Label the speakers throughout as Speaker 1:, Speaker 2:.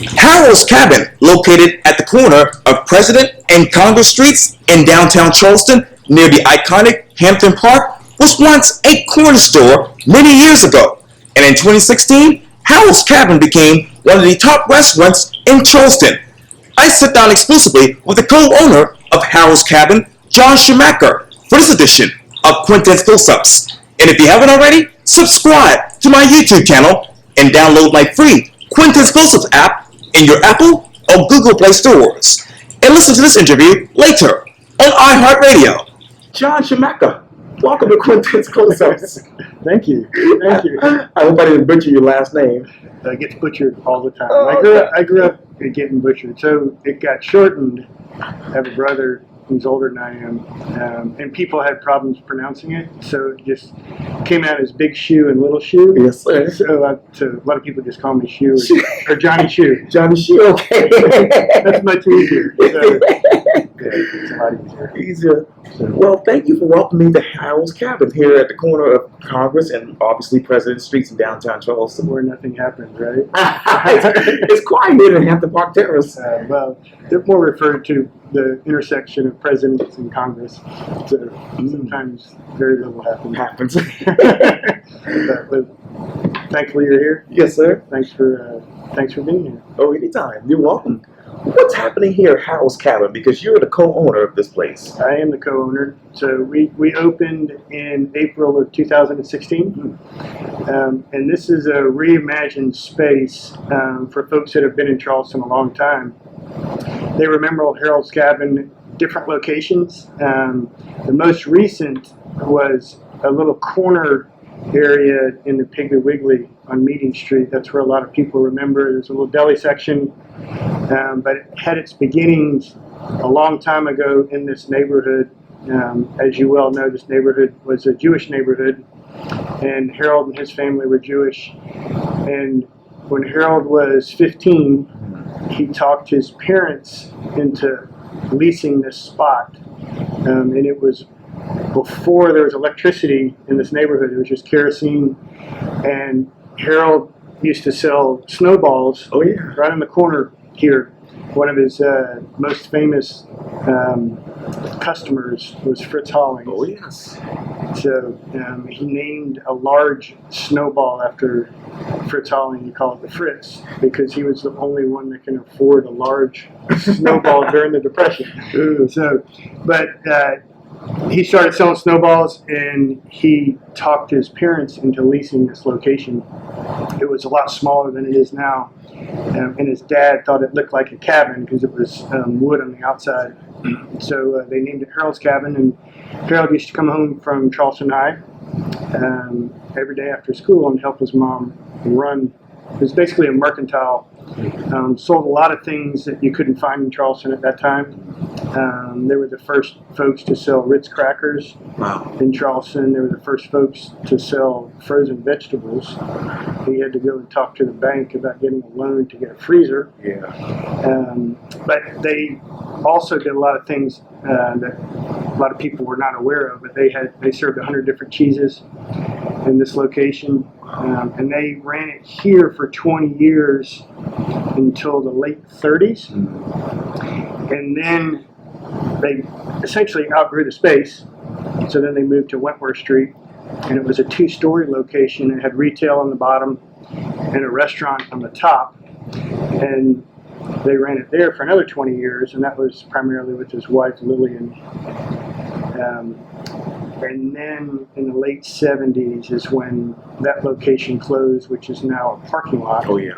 Speaker 1: Harold's Cabin, located at the corner of President and Congress Streets in downtown Charleston near the iconic Hampton Park, was once a corner store many years ago. And in 2016, Harold's Cabin became one of the top restaurants in Charleston. I sit down exclusively with the co-owner of Harold's Cabin, John Schumacher, for this edition of Quintin's Close-Ups. And if you haven't already, subscribe to my YouTube channel and download my free Quintin's Close-Ups app in your Apple or Google Play stores. And listen to this interview later on iHeartRadio. John Schumacher, welcome to Quintin's Close-Ups.
Speaker 2: Thank you. Thank you.
Speaker 1: I hope I didn't butcher your last name.
Speaker 2: It gets butchered all the time.
Speaker 1: Oh,
Speaker 2: I grew up getting butchered, so it got shortened. I have a brother who's older than I am, and people had problems pronouncing it, so it just came out as Big Shoe and Little Shoe.
Speaker 1: Yes, sir.
Speaker 2: So a lot of people just call me Shoe or Johnny Shoe.
Speaker 1: Johnny Shoe, okay.
Speaker 2: That's much easier. So, it's a lot
Speaker 1: Easier. Well, thank you for welcoming me to Harold's Cabin here at the corner of Congress and obviously President Streets in downtown Charleston.
Speaker 2: Where nothing happens, right?
Speaker 1: It's quiet here in Hampton Park Terrace.
Speaker 2: Well, they're more referred to the intersection of presidents and Congress. So sometimes very little happens. But thankfully you're here.
Speaker 1: Yes, sir.
Speaker 2: Thanks for being here.
Speaker 1: Oh, anytime. You're welcome. What's happening here at Harold's Cabin? Because you're the co-owner of this place.
Speaker 2: I am the co-owner. So we opened in April of 2016. And this is a reimagined space for folks that have been in Charleston a long time. They remember old Harold's Cabin, different locations. The most recent was a little corner area in the Piggly Wiggly on Meeting Street. That's where a lot of people remember. There's a little deli section, but it had its beginnings a long time ago in this neighborhood. As you well know, this neighborhood was a Jewish neighborhood, and Harold and his family were Jewish. And when Harold was 15, he talked his parents into leasing this spot, and it was before there was electricity in this neighborhood. It was just kerosene, and Harold used to sell snowballs.
Speaker 1: Oh, yeah.
Speaker 2: Right in the corner here. One of his most famous customers was Fritz Hollings.
Speaker 1: Oh, yes.
Speaker 2: So he named a large snowball after Fritz Hollings. He called it the Fritz because he was the only one that can afford a large snowball during the Depression. So, but he started selling snowballs, and he talked his parents into leasing this location. It was a lot smaller than it is now, and his dad thought it looked like a cabin because it was wood on the outside. So they named it Harold's Cabin, and Harold used to come home from Charleston High every day after school and help his mom run. It was basically a mercantile. Sold a lot of things that you couldn't find in Charleston at that time. They were the first folks to sell Ritz crackers in Charleston. They were the first folks to sell frozen vegetables. He had to go and talk to the bank about getting a loan to get a freezer.
Speaker 1: Yeah.
Speaker 2: But they also did a lot of things that a lot of people were not aware of. But they served 100 different cheeses in this location, and they ran it here for 20 years until the late 30s. And then they essentially outgrew the space, so then they moved to Wentworth Street, and it was a 2-story location. It had retail on the bottom and a restaurant on the top, and they ran it there for another 20 years, and that was primarily with his wife Lillian. And then in the late 70s is when that location closed, which is now a parking lot.
Speaker 1: Oh, yeah.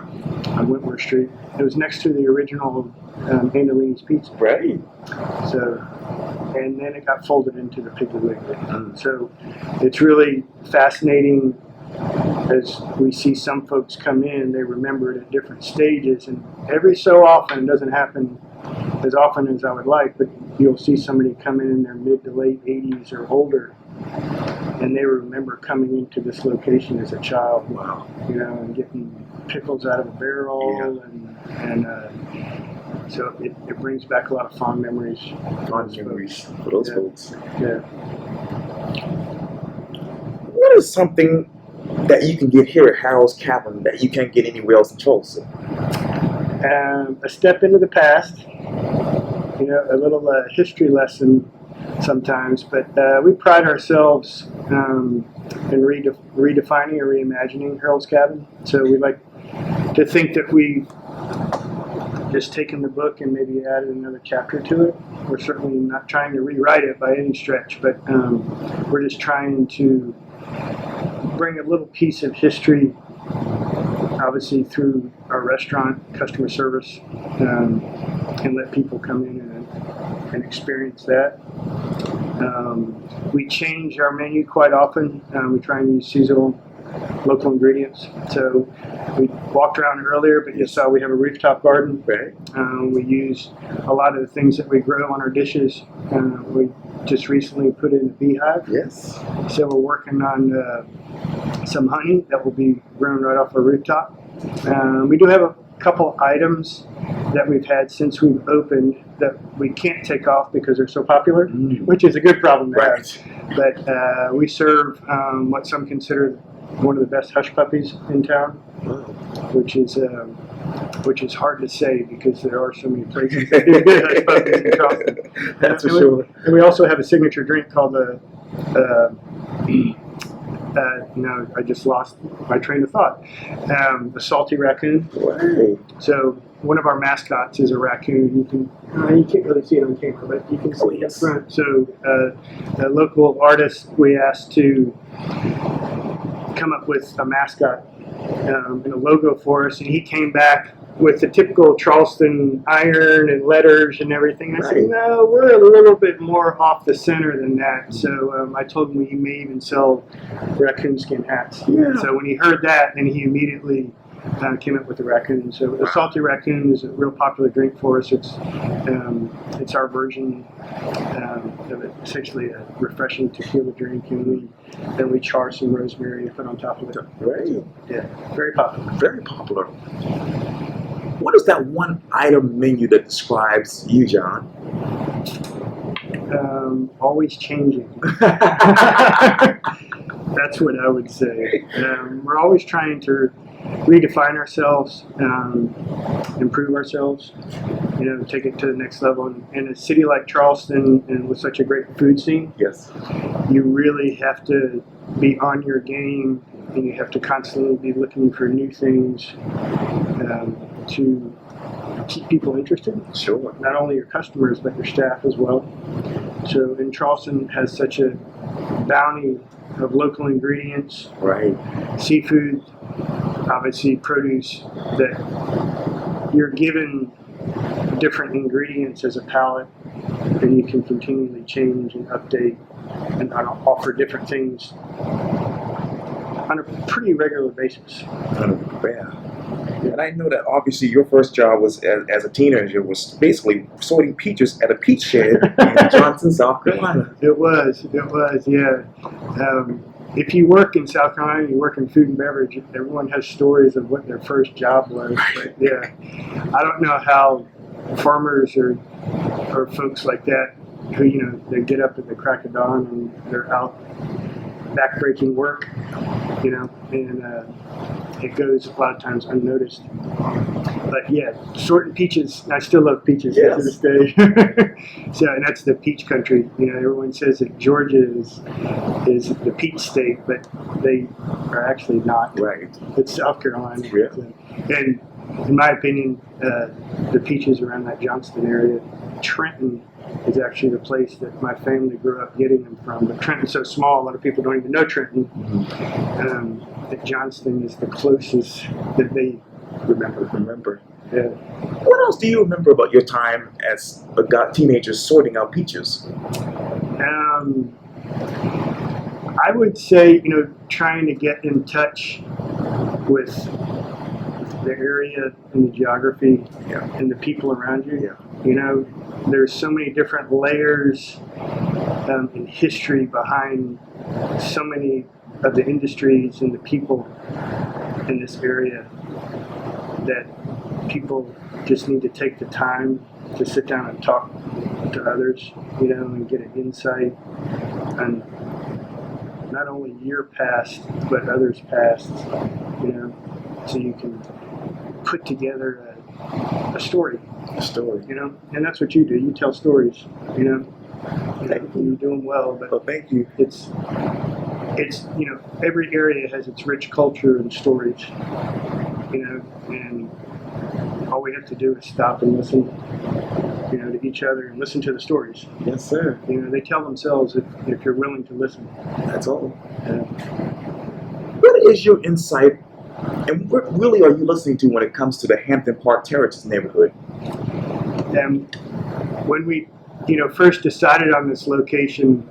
Speaker 2: On Wentworth Street. It was next to the original Andolini's Pizza.
Speaker 1: Right.
Speaker 2: So, and then it got folded into the Piggly Wiggly. So it's really fascinating as we see some folks come in, they remember it at different stages, and every so often, it doesn't happen as often as I would like, but you'll see somebody come in their mid to late 80s or older, and they remember coming into this location as a child.
Speaker 1: Wow.
Speaker 2: You know, and getting pickles out of a barrel, and so it brings back a lot of fond memories.
Speaker 1: Fond memories for those folks.
Speaker 2: Yeah.
Speaker 1: What is something that you can get here at Harold's Cabin that you can't get anywhere else in Charleston?
Speaker 2: A step into the past, a little history lesson sometimes, but we pride ourselves in redefining or reimagining Harold's Cabin. So we like to think that we just taken the book and maybe added another chapter to it. We're certainly not trying to rewrite it by any stretch, but we're just trying to bring a little piece of history, obviously through our restaurant, customer service, and let people come in and experience that. We change our menu quite often. We try and use seasonal, local ingredients. So we walked around earlier, but you saw we have a rooftop garden.
Speaker 3: Right.
Speaker 2: We use a lot of the things that we grow on our dishes. We just recently put in a beehive.
Speaker 3: Yes.
Speaker 2: So we're working on some honey that will be grown right off our rooftop. We do have a couple items that we've had since we've opened that we can't take off because they're so popular, which is a good problem to have. But we serve what some consider one of the best hush puppies in town, which is hard to say because there are so many places that do good hush puppies in Charleston.
Speaker 3: That's for sure.
Speaker 2: And we also have a signature drink called no, I just lost my train of thought. The salty raccoon.
Speaker 3: Right.
Speaker 2: So one of our mascots is a raccoon. You can't really see it on camera, but you can see it up front. So a local artist we asked to come up with a mascot and a logo for us, and he came back with the typical Charleston iron and letters and everything. I said, no, we're a little bit more off the center than that. So I told him we may even sell raccoon skin hats.
Speaker 3: Yeah.
Speaker 2: So when he heard that, then he immediately came up with the raccoon. So the salty raccoon is a real popular drink for us. It's our version of essentially a refreshing tequila drink, and we char some rosemary and put on top of it.
Speaker 3: Right.
Speaker 2: So, yeah, very popular.
Speaker 3: Very popular. What is that one item menu that describes you, John?
Speaker 2: Always changing. That's what I would say. We're always trying to redefine ourselves, improve ourselves, take it to the next level. And in a city like Charleston, and with such a great food scene,
Speaker 3: Yes.
Speaker 2: you really have to be on your game, and you have to constantly be looking for new things to keep people interested.
Speaker 3: Sure.
Speaker 2: Not only your customers, but your staff as well. So, and Charleston has such a bounty of local ingredients,
Speaker 3: Right.
Speaker 2: seafood, obviously produce, that you're given different ingredients as a palette, and you can continually change and update and offer different things on a pretty regular basis.
Speaker 3: Yeah. And I know that obviously your first job was as a teenager was basically sorting peaches at a peach shed in Johnson, South Carolina.
Speaker 2: It was, yeah. If you work in South Carolina, you work in food and beverage, everyone has stories of what their first job was. But yeah, I don't know how farmers or folks like that who, they get up at the crack of dawn and they're out backbreaking work, and it goes a lot of times unnoticed. But yeah, sorting peaches, I still love peaches to this day. So, and that's the peach country. Everyone says that Georgia is the peach state, but they are actually not.
Speaker 3: Right.
Speaker 2: It's South Carolina.
Speaker 3: Yeah.
Speaker 2: And in my opinion, the peaches around that Johnston area, Trenton is actually the place that my family grew up getting them from. But Trenton's so small, a lot of people don't even know Trenton. That Johnston is the closest that they remember. Yeah.
Speaker 3: What else do you remember about your time as a teenager sorting out peaches?
Speaker 2: I would say, trying to get in touch with the area and the geography and the people around you. Yeah. There's so many different layers and history behind so many of the industries and the people in this area that people just need to take the time to sit down and talk to others, and get an insight on not only your past, but others' past, so you can put together a story.
Speaker 3: A story.
Speaker 2: You know, and that's what you do. You tell stories. You know,
Speaker 3: Thank you.
Speaker 2: you're doing well, but
Speaker 3: Well, thank you.
Speaker 2: it's you know, every area has its rich culture and stories. You know, and all we have to do is stop and listen. You know, to each other and listen to the stories.
Speaker 3: Yes, sir.
Speaker 2: You know, they tell themselves if you're willing to listen.
Speaker 3: That's all. What is your insight, and what really are you listening to when it comes to the Hampton Park Terraces neighborhood?
Speaker 2: And when we, you know, first decided on this location,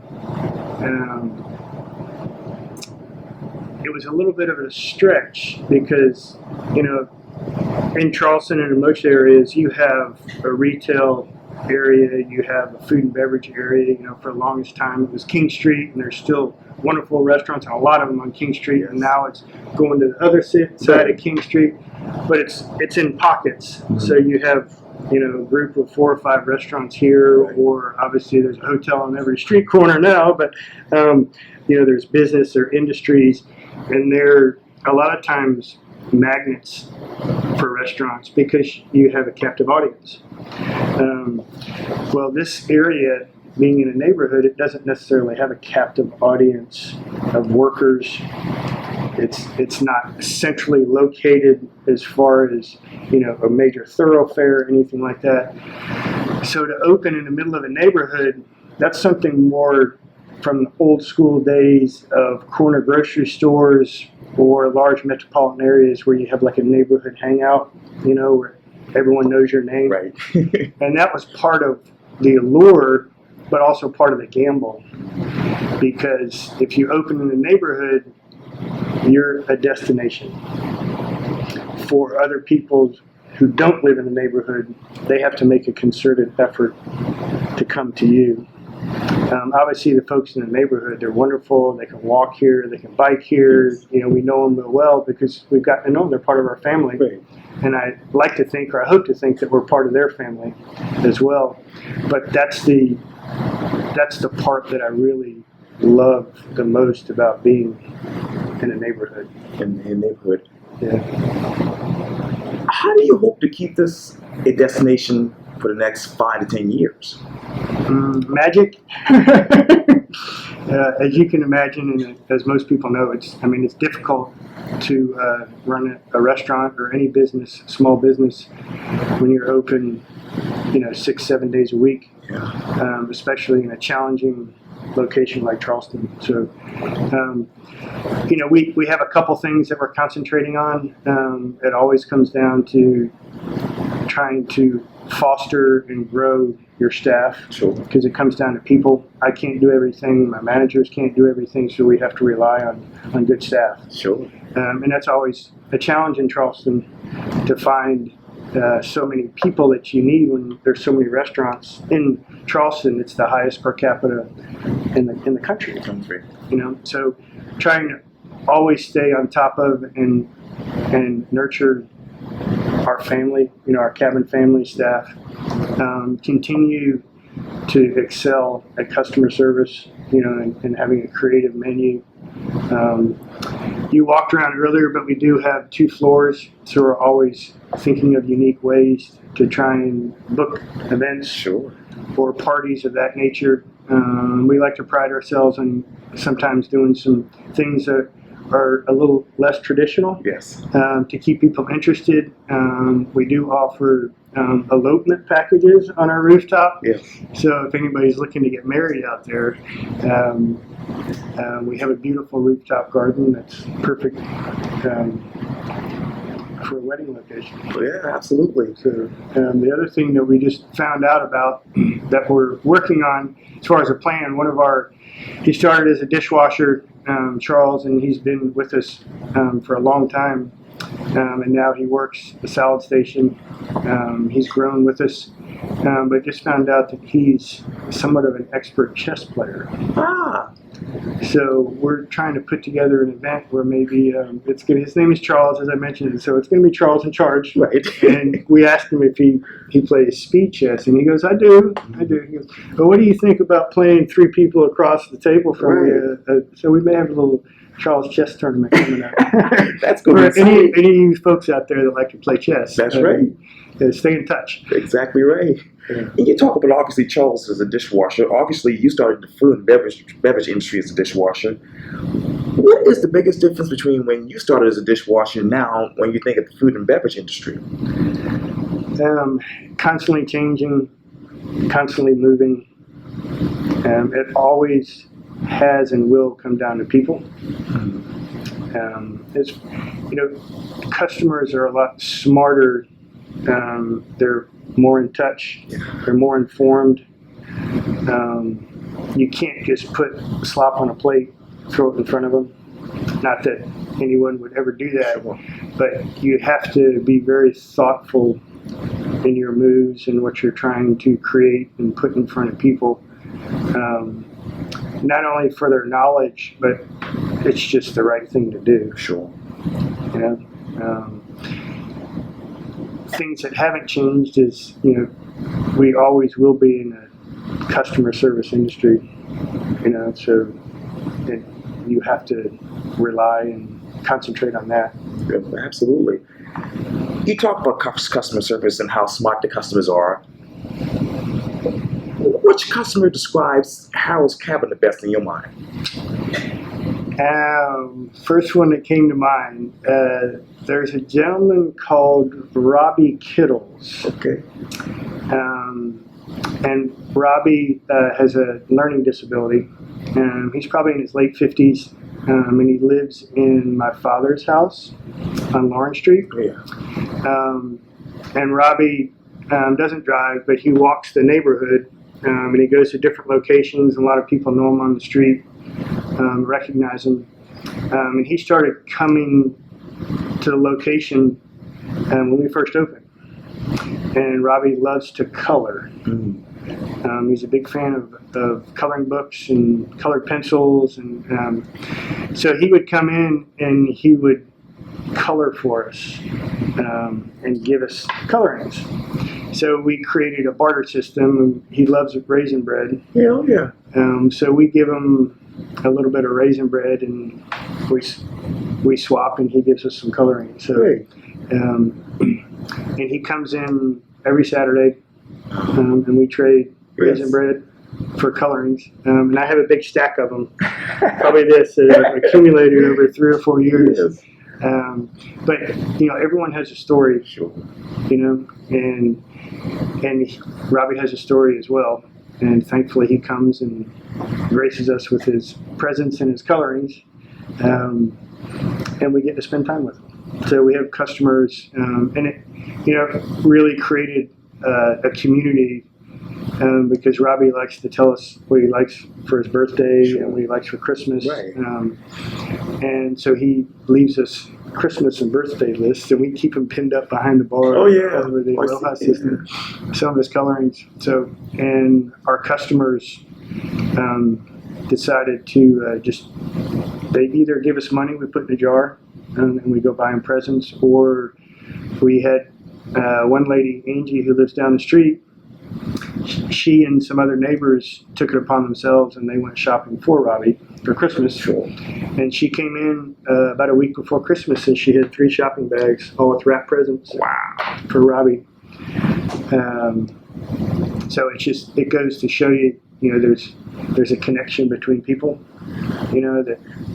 Speaker 2: it was a little bit of a stretch because, you know, in Charleston and in most areas, you have a retail area, you have a food and beverage area. You know, for the longest time, it was King Street, and there's still wonderful restaurants, and a lot of them on King Street. And now it's going to the other side of King Street, but it's in pockets.
Speaker 3: Mm-hmm.
Speaker 2: So you have, you know, a group of 4 or 5 restaurants here, or obviously there's a hotel on every street corner now. But you know, there's business or industries, and they're a lot of times magnets for restaurants because you have a captive audience. Well, this area, being in a neighborhood, it doesn't necessarily have a captive audience of workers. It's not centrally located as far as, you know, a major thoroughfare or anything like that. So to open in the middle of a neighborhood, that's something more from the old school days of corner grocery stores or large metropolitan areas where you have like a neighborhood hangout, you know, where everyone knows your name.
Speaker 3: Right.
Speaker 2: And that was part of the allure, but also part of the gamble. Because if you open in the neighborhood, you're a destination. For other people who don't live in the neighborhood, they have to make a concerted effort to come to you. Obviously, the folks in the neighborhood, they're wonderful. They can walk here, they can bike here. You know, we know them real well because we've gotten to know them. They're part of our family.
Speaker 3: Right.
Speaker 2: And I like to think, or I hope to think, that we're part of their family as well. But that's the part that I really love the most about being in a neighborhood.
Speaker 3: In the neighborhood.
Speaker 2: Yeah.
Speaker 3: How do you hope to keep this a destination for the next 5 to 10 years?
Speaker 2: Magic. As you can imagine, and as most people know, it's difficult to run a restaurant or any business, small business, when you're open, you know, 6-7 days a week, especially in a challenging location like Charleston. So, you know, we have a couple things that we're concentrating on. It always comes down to trying to foster and grow your staff.
Speaker 3: Sure.
Speaker 2: Because it comes down to people. I can't do everything. My managers can't do everything, so we have to rely on good staff.
Speaker 3: Sure.
Speaker 2: And that's always a challenge in Charleston, to find so many people that you need when there's so many restaurants in Charleston. It's the highest per capita in the country. You know, so trying to always stay on top of and nurture our family, you know, our cabin family staff, continue to excel at customer service, you know, and having a creative menu. You walked around earlier, but we do have 2 floors, so we're always thinking of unique ways to try and book events.
Speaker 3: Sure.
Speaker 2: Or parties of that nature. We like to pride ourselves on sometimes doing some things that are a little less traditional.
Speaker 3: Yes.
Speaker 2: To keep people interested. We do offer elopement packages on our rooftop.
Speaker 3: Yes.
Speaker 2: So if anybody's looking to get married out there, we have a beautiful rooftop garden that's perfect for a wedding location.
Speaker 3: Yeah, absolutely.
Speaker 2: So the other thing that we just found out about that we're working on, as far as a plan, he started as a dishwasher, Charles, and he's been with us for a long time. And now he works the salad station. He's grown with us, but just found out that he's somewhat of an expert chess player. So we're trying to put together an event where maybe his name is Charles, as I mentioned, so it's going to be Charles in charge.
Speaker 3: Right.
Speaker 2: And we asked him if he plays speed chess, and he goes, I do. He goes, well, what do you think about playing 3 people across the table from you? So we may have a little Charles chess tournament coming up.
Speaker 3: That's good.
Speaker 2: For any of you folks out there that like to play chess.
Speaker 3: That's right.
Speaker 2: stay in touch.
Speaker 3: Exactly right.
Speaker 2: Yeah.
Speaker 3: And you talk about obviously Charles as a dishwasher. Obviously, you started the food and beverage industry as a dishwasher. What is the biggest difference between when you started as a dishwasher and now when you think of the food and beverage industry?
Speaker 2: Constantly changing, constantly moving. It always has and will come down to people. It's, customers are a lot smarter. They're more in touch. They're more informed. You can't just put slop on a plate, throw it in front of them. Not that anyone would ever do that, but you have to be very thoughtful in your moves and what you're trying to create and put in front of people. Not only for their knowledge, but it's just the right thing to do.
Speaker 3: Sure.
Speaker 2: Things that haven't changed is, we always will be in a customer service industry, so you have to rely and concentrate on that.
Speaker 3: Yeah, absolutely. You talk about customer service and how smart the customers are. Which customer describes Harold's Cabin the best in your mind?
Speaker 2: First one that came to mind, there's a gentleman called Robbie Kittles.
Speaker 3: Okay.
Speaker 2: And Robbie has a learning disability. He's probably in his late 50s, and he lives in my father's house on Lawrence Street.
Speaker 3: Yeah.
Speaker 2: And Robbie doesn't drive, but he walks the neighborhood, and he goes to different locations, and a lot of people know him on the street, recognize him. And he started coming to the location when we first opened. And Robbie loves to color. He's a big fan of coloring books and colored pencils, and so he would come in and he would color for us and give us colorings. So we created a barter system, and he loves raisin bread.
Speaker 3: Yeah.
Speaker 2: So we give him a little bit of raisin bread, and we swap, and he gives us some coloring. So,
Speaker 3: Great.
Speaker 2: And he comes in every Saturday, and we trade raisin bread for colorings. And I have a big stack of them, probably this accumulated over 3 or 4 years.
Speaker 3: Yes.
Speaker 2: But everyone has a story.
Speaker 3: Sure.
Speaker 2: And Robbie has a story as well. And thankfully, he comes and graces us with his presence and his colorings, and we get to spend time with him. So we have customers, and it, really created a community, because Robbie likes to tell us what he likes for his birthday and what he likes for Christmas.
Speaker 3: Right.
Speaker 2: And so he leaves us Christmas and birthday lists, and we keep them pinned up behind the bar.
Speaker 3: Oh, yeah.
Speaker 2: Over the Aloha system. Some of his colorings. So, and our customers decided to they either give us money we put in a jar, and we go buy them presents, or we had one lady, Angie, who lives down the street. She and some other neighbors took it upon themselves, and they went shopping for Robbie for Christmas.
Speaker 3: Sure.
Speaker 2: And she came in about a week before Christmas, and she had 3 shopping bags, all with wrapped presents.
Speaker 3: Wow.
Speaker 2: For Robbie. So it goes to show you, there's a connection between people.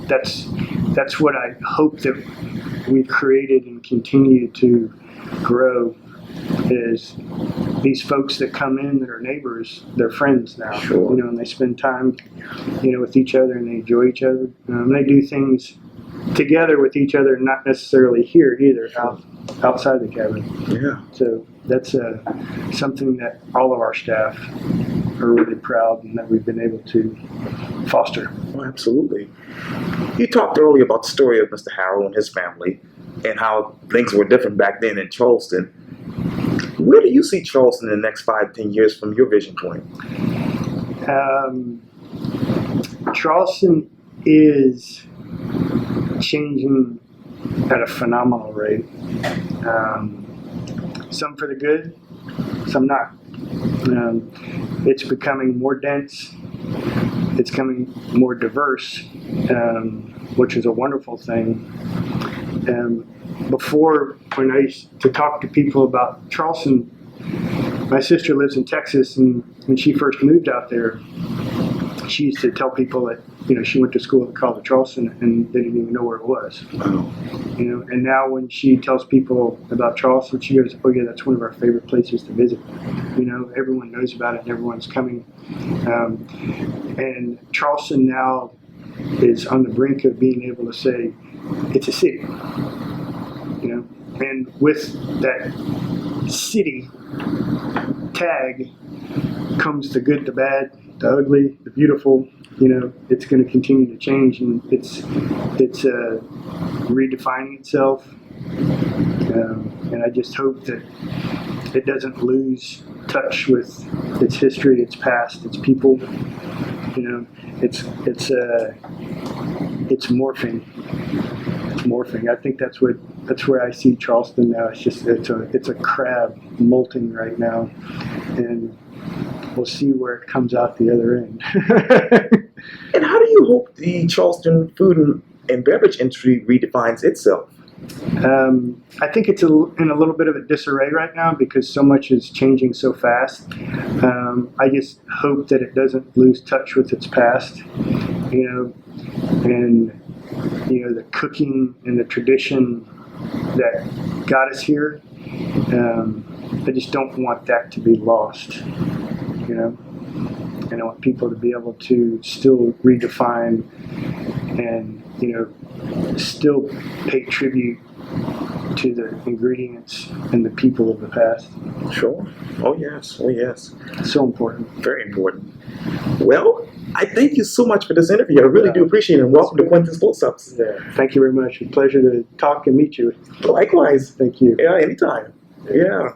Speaker 2: That's what I hope that we've created and continue to grow, is these folks that come in that are neighbors, they're friends now.
Speaker 3: Sure.
Speaker 2: And they spend time, with each other, and they enjoy each other. They do things together with each other, not necessarily here either, outside the cabin.
Speaker 3: Yeah.
Speaker 2: So that's something that all of our staff are really proud and that we've been able to foster.
Speaker 3: Oh, absolutely. You talked earlier about the story of Mr. Harold and his family and how things were different back then in Charleston. Where do you see Charleston in the next 5 to 10 years from your vision point?
Speaker 2: Charleston is changing at a phenomenal rate. Some for the good, some not. It's becoming more dense. It's becoming more diverse, which is a wonderful thing. before, when I used to talk to people about Charleston, my sister lives in Texas, and when she first moved out there, she used to tell people that, she went to school at the College of Charleston and they didn't even know where it was. And now when she tells people about Charleston, she goes, "Oh yeah, that's one of our favorite places to visit." Everyone knows about it and everyone's coming. And Charleston now is on the brink of being able to say it's a city. And with that city tag comes the good, the bad, the ugly, the beautiful. It's going to continue to change, and it's redefining itself. And I just hope that it doesn't lose touch with its history, its past, its people. It's morphing. It's morphing. I think that's where I see Charleston now. It's a crab molting right now, and we'll see where it comes out the other end.
Speaker 3: And how do you hope the Charleston food and beverage industry redefines itself?
Speaker 2: I think it's in a little bit of a disarray right now because so much is changing so fast. I just hope that it doesn't lose touch with its past, and the cooking and the tradition that got us here. I just don't want that to be lost. And I want people to be able to still redefine and, still pay tribute to the ingredients and the people of the past.
Speaker 3: Sure. Oh, yes. Oh, yes.
Speaker 2: It's so important.
Speaker 3: Very important. Well, I thank you so much for this interview. I really do appreciate it. And welcome to Quintin's Close-Ups.
Speaker 2: Yeah. Thank you very much. It's a pleasure to talk and meet you.
Speaker 3: Likewise.
Speaker 2: Thank you.
Speaker 3: Yeah, anytime. Yeah.